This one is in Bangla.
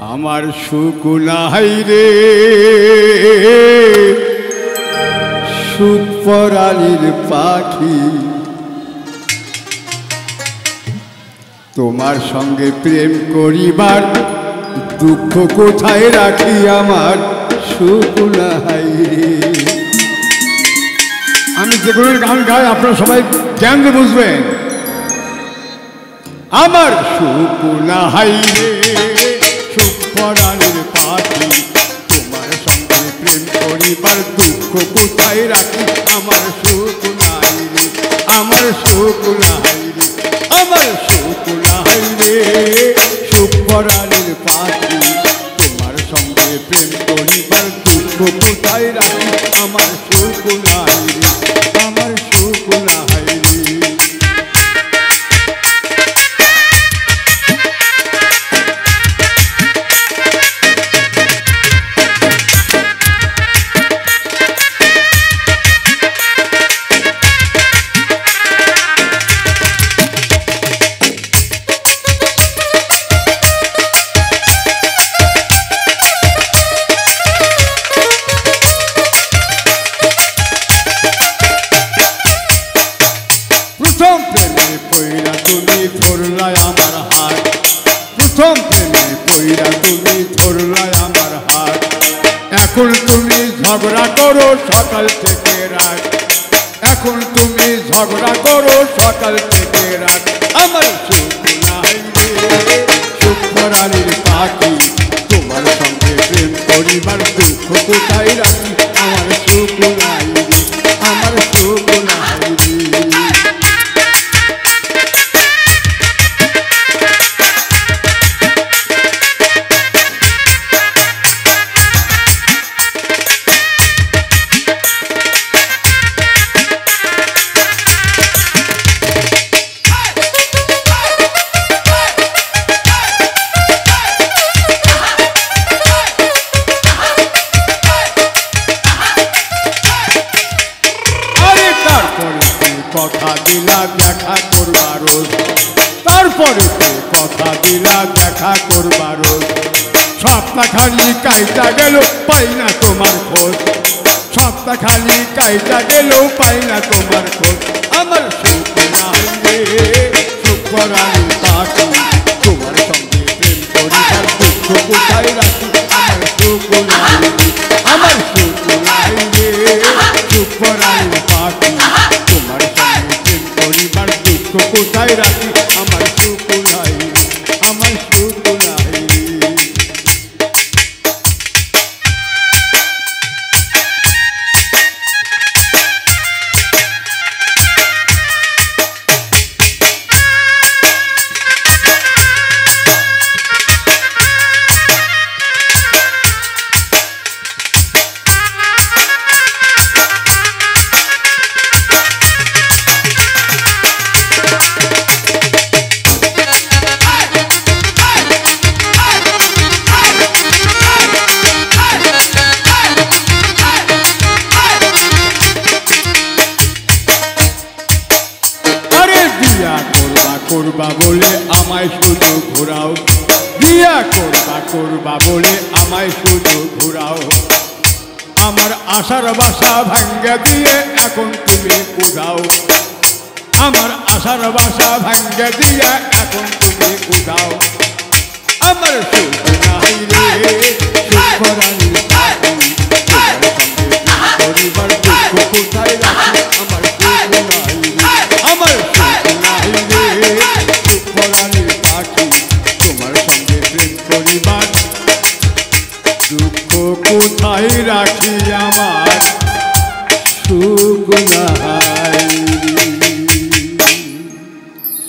আমার সুখ নাই রে সুখ পরালির পাখি তোমার সঙ্গে প্রেম করিবার দুঃখ কোথায় রাখি আমার সুখ নাই রে। আমি যেগুলো গান গাই আপনারা সবাই জ্ঞান দিয়ে বুঝবেন। আমার সুখ নাই রে সুখ পরালির পাখি তোমার সঙ্গে প্রেম করিবার দুঃখ কোথায় রাখি আমার সুখ নাই রে আমার সুখ নাই রে আমার সুখ নাই রে সুখ পরালির পাখি তোমার সঙ্গে প্রেম করিবার দুঃখ কোথায় রাখি আমার সুখ নাই রে আমার সুখ নাই রে। প্রথম প্রেমে পইরা তুমি ধরলাই আমার হাত প্রথম প্রেমে পইরা তুমি ধরলাই আমার হাত এখন তুমি ঝগড়া করো সকাল থেকে রাত এখন তুমি ঝগড়া করো সকাল থেকে রাত আমার সুখ নাই রে সুখ পরালির পাখি তোমার সঙ্গে প্রেম করিবার দুঃখ কোথায় রাখি আমার সুখ নাই রে আমার সুখ নাই রে। কথা দিলা দেখা করবার তারপরে কথা দিলা দেখা করবার সপ্তাহ খালি কাইটা গেল পাই না তোমার খোঁজ সপ্তাহ খালি কাইটা গেল পাই না তোমার খোঁজ আমার সুখ নাই রে সুখ পরালির পাখি তোমার সঙ্গে প্রেম করিবার দুঃখ কোথায় রাখি আমার সুখ নাই রে আমার সুখ নাই রে সুখ পরালির পাখি তোমার সঙ্গে প্রেম করিবার দুঃখ কোথায় রাখি আমার সুখ নাই আমার সুখ নাই। করবা বলে আমায় শুধু ঘোরাও বিয়া করবা বলে আমায় শুধু ঘোরাও আমার আশার বাসা ভাঙ্গা দিয়ে এখন তুমি উড়াও আমার আশার বাসা ভাঙ্গা দিয়ে এখন তুমি উড়াও আমার সুখ নাই রে সুখ পরালির পাখি তোমার সঙ্গে পরিবার দুঃখ কোথায় রাখি আমার সুখ নাই রে আমার সুখ নাই রে সুখ পরালির পাখি তোমার সঙ্গে প্রেম করিবার দুঃখ কোথায় রাখি আমার সুখ নাই।